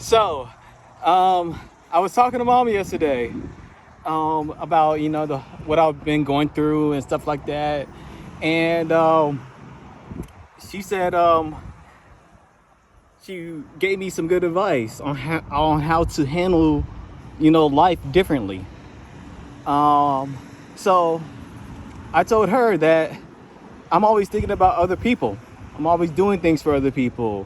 So, I was talking to mom yesterday about the what I've been going through and stuff like that, and she said she gave me some good advice on how to handle life differently. Um, so I told her that I'm always thinking about other people. I'm always doing things for other people.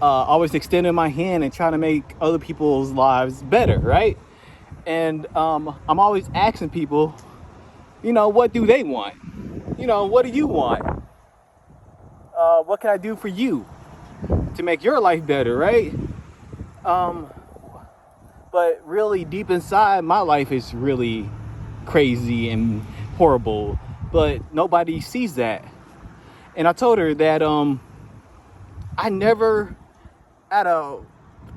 Always extending my hand and trying to make other people's lives better, right? And I'm always asking people, what do they want? What do you want? What can I do for you to make your life better, right? Um, but really, deep inside, my life is really crazy and horrible, but nobody sees that. And I told her that I never, out of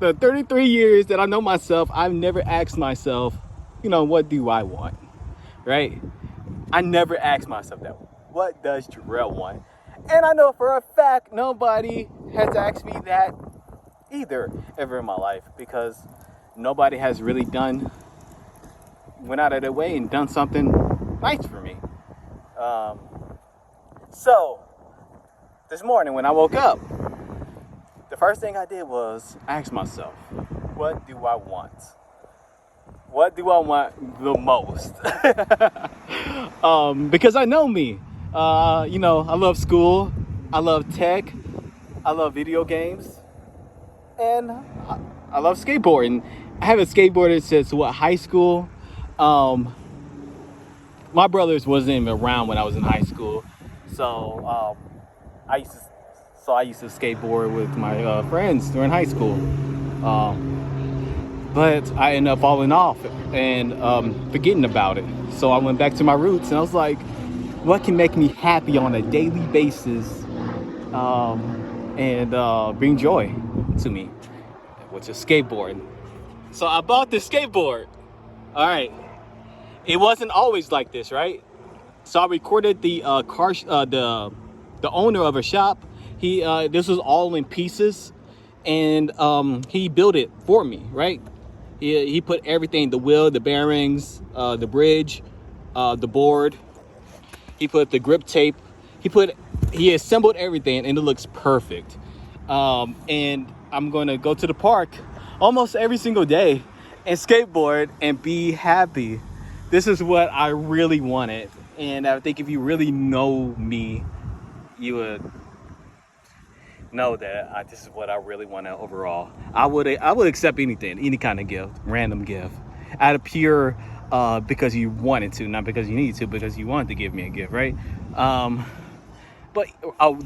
the 33 years that I know myself, I've never asked myself, what do I want, right? I never asked myself that. What does Jarrell want? And I know for a fact nobody has asked me that either ever in my life, because nobody has really went out of their way and done something nice for me. Um, so this morning when I woke up, the first thing I did was ask myself, what do I want? What do I want the most? Because I know me. I love school. I love tech. I love video games. And I love skateboarding. I haven't skateboarded since high school. My brothers wasn't even around when I was in high school. So I used to I used to skateboard with my friends during high school. But I ended up falling off and forgetting about it. So I went back to my roots and I was like, what can make me happy on a daily basis and bring joy to me, which is skateboarding. So I bought this skateboard. All right. It wasn't always like this, right? So I recorded the the owner of a shop. He this was all in pieces, and he built it for me, right? He put everything: the wheel, the bearings, the bridge, the board. He put the grip tape. He assembled everything, and it looks perfect. And I'm gonna go to the park almost every single day and skateboard and be happy. This is what I really wanted, and I think if you really know me, you would know that this is what I really wanted overall. I would accept anything, any kind of gift, random gift, out of pure because you wanted to, not because you needed to, because you wanted to give me a gift, right? But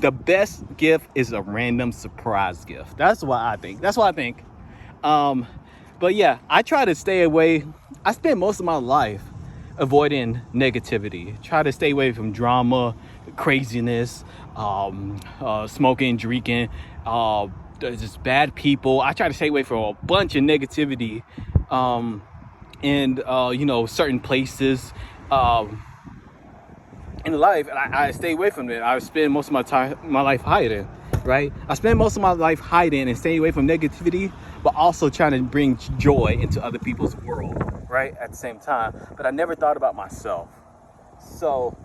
the best gift is a random surprise gift. That's what I think. But yeah, I try to stay away. I spend most of my life avoiding negativity. Try to stay away from drama, craziness, smoking, drinking, just bad people. I try to stay away from a bunch of negativity, and certain places in life, and I stay away from it. I spend most of my life hiding, right? I spend most of my life hiding and staying away from negativity, but also trying to bring joy into other people's world, right? At the same time, but I never thought about myself. So,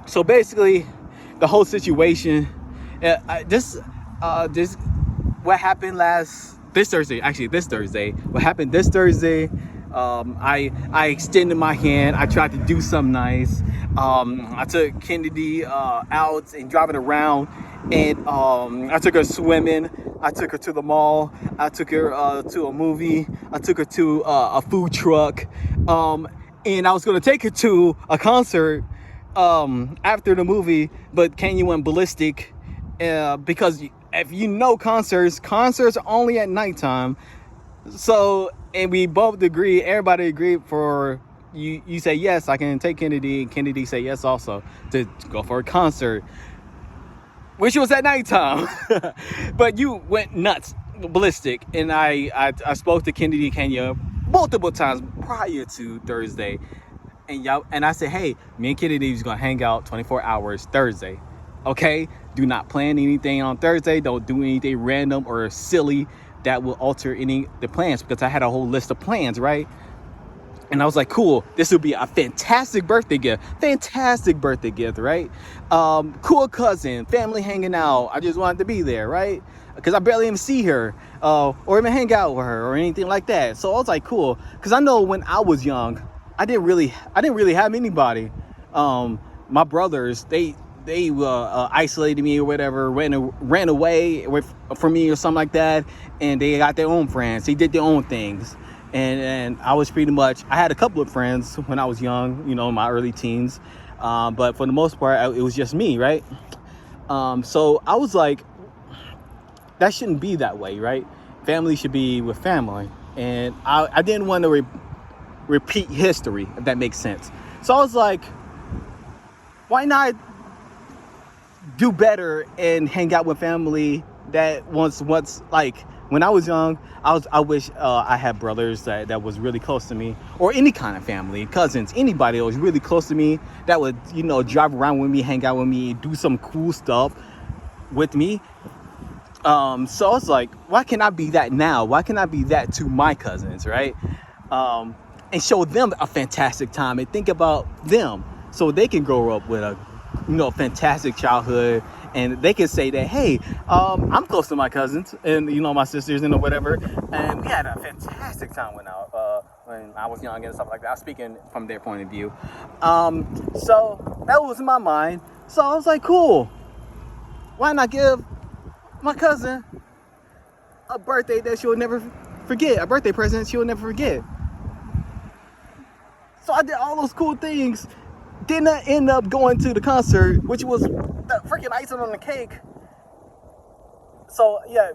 so basically, the whole situation, this what happened this Thursday. What happened this Thursday? I extended my hand. I tried to do something nice. I took Kennedy out and driving around, and I took her swimming. I took her to the mall. I took her to a movie. I took her to a food truck, and I was gonna take her to a concert after the movie, but Kenya went ballistic because if you know concerts are only at nighttime. So, and we both agree, everybody agreed for you say yes, I can take Kennedy, and Kennedy say yes also to go for a concert, which was at nighttime. But you went nuts, ballistic, and I spoke to Kennedy Kenya multiple times prior to Thursday, and I said, hey, me and Kennedy is gonna hang out 24 hours Thursday, okay? Do not plan anything on Thursday. Don't do anything random or silly that will alter any the plans, because I had a whole list of plans, right? And I was like, cool, this would be a fantastic birthday gift. Fantastic birthday gift, right? Cool cousin, family hanging out. I just wanted to be there, right? Because I barely even see her or even hang out with her or anything like that. So I was like, cool. Because I know when I was young, I didn't really have anybody. My brothers, they isolated me or whatever, ran away from me or something like that. And they got their own friends. They did their own things. And I was pretty much, I had a couple of friends when I was young, in my early teens. But for the most part, it was just me, right? So I was like, that shouldn't be that way, right? Family should be with family. And I didn't want to repeat history, if that makes sense. So I was like, why not do better and hang out with family that once like, when I was young, I wish I had brothers that was really close to me, or any kind of family, cousins, anybody that was really close to me that would, drive around with me, hang out with me, do some cool stuff with me. So I was like, why can't I be that now? Why can't I be that to my cousins, right? And show them a fantastic time and think about them so they can grow up with a, fantastic childhood. And they can say that, hey, I'm close to my cousins and, my sisters and whatever. And we had a fantastic time when I was young and stuff like that. I'm speaking from their point of view. So that was in my mind. So I was like, cool. Why not give my cousin a birthday that she'll never forget, a birthday present she'll never forget? So I did all those cool things. Didn't end up going to the concert, which was the freaking icing on the cake. So yeah,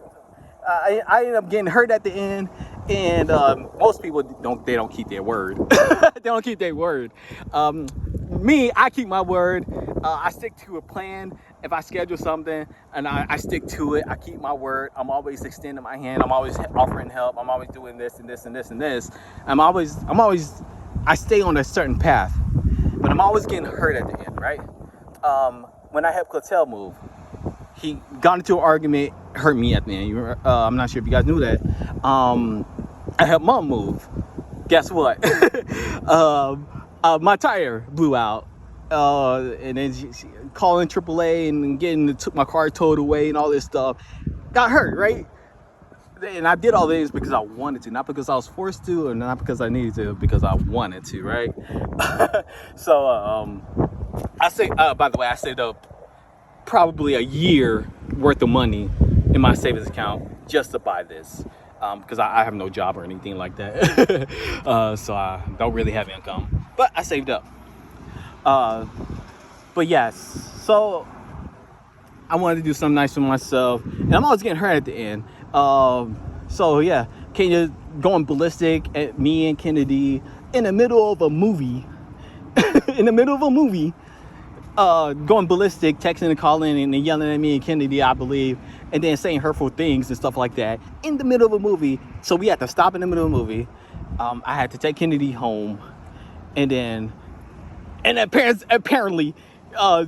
I ended up getting hurt at the end, and most people don't keep their word. They don't keep their word. Me, I keep my word. I stick to a plan. If I schedule something and I stick to it, I keep my word. I'm always extending my hand. I'm always offering help. I'm always doing this and this and this and this. I stay on a certain path. But I'm always getting hurt at the end, right? When I helped Clotel move, he got into an argument, hurt me at the end. I'm not sure if you guys knew that. I helped Mom move. Guess what? My tire blew out. And then she calling AAA and took my car towed away and all this stuff. Got hurt, right? And I did all this because I wanted to, not because I was forced to, or not because I needed to, because I wanted to, right? So, I saved up probably a year worth of money in my savings account just to buy this, because I have no job or anything like that. So I don't really have income, but I saved up. But yes, so I wanted to do something nice for myself, and I'm always getting hurt at the end. So yeah, Kenya going ballistic at me and Kennedy in the middle of a movie, going ballistic, texting and calling and yelling at me and Kennedy, I believe, and then saying hurtful things and stuff like that in the middle of a movie. So we had to stop in the middle of a movie. I had to take Kennedy home, and apparently,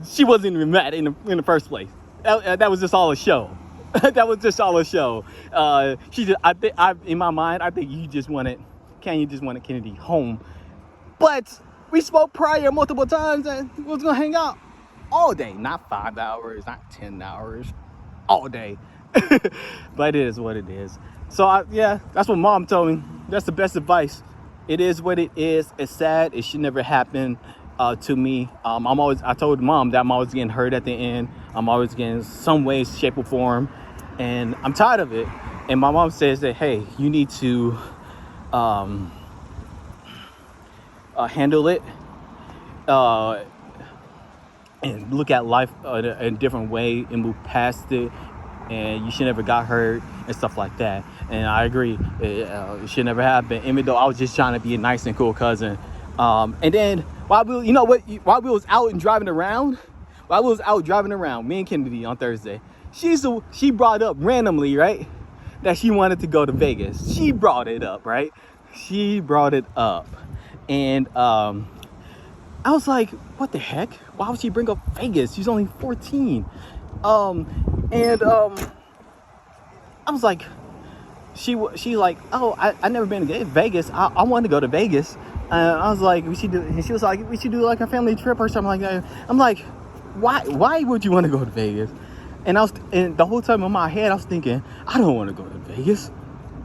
she wasn't even mad in the first place. That was just all a show. That was just all a show. In my mind, I think Kenya just wanted Kennedy home. But we spoke prior multiple times that we was gonna hang out all day, not 5 hours, not 10 hours, all day. But it is what it is. So that's what Mom told me. That's the best advice. It is what it is. It's sad. It should never happen to me. I told Mom that I'm always getting hurt at the end. I'm always getting some way, shape, or form. And I'm tired of it. And my mom says that, hey, you need to handle it and look at life in a different way and move past it. And you should never got hurt and stuff like that. And I agree. It should never happen. Even though I was just trying to be a nice and cool cousin. And then while we was out driving around, me and Kennedy on Thursday, she brought up randomly, right, that she wanted to go to Vegas. She brought it up, right? And I was like, what the heck? Why would she bring up Vegas? She's only 14. I was like, she like, oh, I never been to Vegas. I want to go to Vegas. I was like, we should do. And she was like, we should do like a family trip or something like that. I'm like, why would you want to go to Vegas? And the whole time in my head, I was thinking, I don't want to go to Vegas.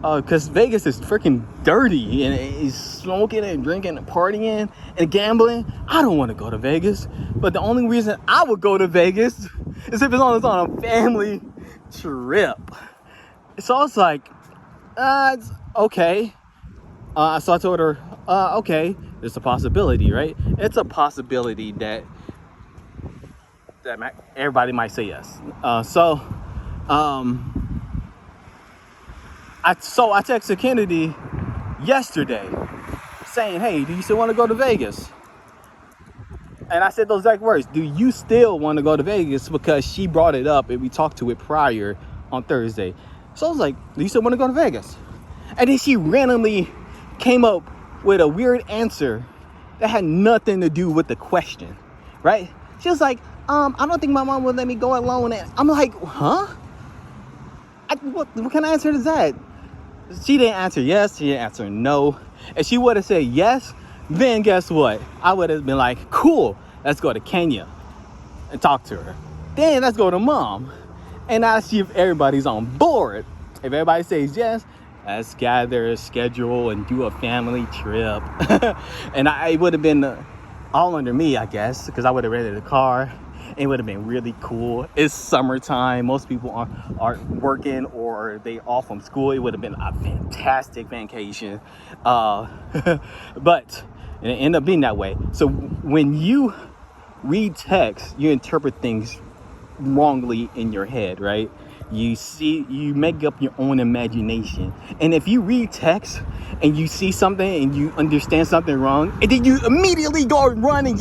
Because Vegas is freaking dirty and it's smoking and drinking and partying and gambling. I don't want to go to Vegas. But the only reason I would go to Vegas is if it's on a family trip. So I was like, it's okay. So I told her, okay, there's a possibility, right? It's a possibility that everybody might say yes. I texted Kennedy yesterday saying, hey, do you still want to go to Vegas? And I said those exact words. Do you still want to go to Vegas? Because she brought it up and we talked to it prior on Thursday. So I was like, do you still want to go to Vegas? And then she randomly came up with a weird answer that had nothing to do with the question, right? She was like, I don't think my mom would let me go alone. And I'm like, huh? What kind of answer is that? She didn't answer yes, she didn't answer no. If she would have said yes, then guess what? I would have been like, cool, let's go to Kenya and talk to her. Then let's go to mom and I'll see if everybody's on board. If everybody says yes, let's gather a schedule and do a family trip. And it would have been all under me, I guess, because I would have rented a car. It would have been really cool. It's summertime. Most people aren't working or they off from school. It would have been a fantastic vacation. But it ended up being that way. So when you read text, you interpret things wrongly in your head, right? You make up your own imagination. And if you read text and you see something and you understand something wrong, and then you immediately go and run and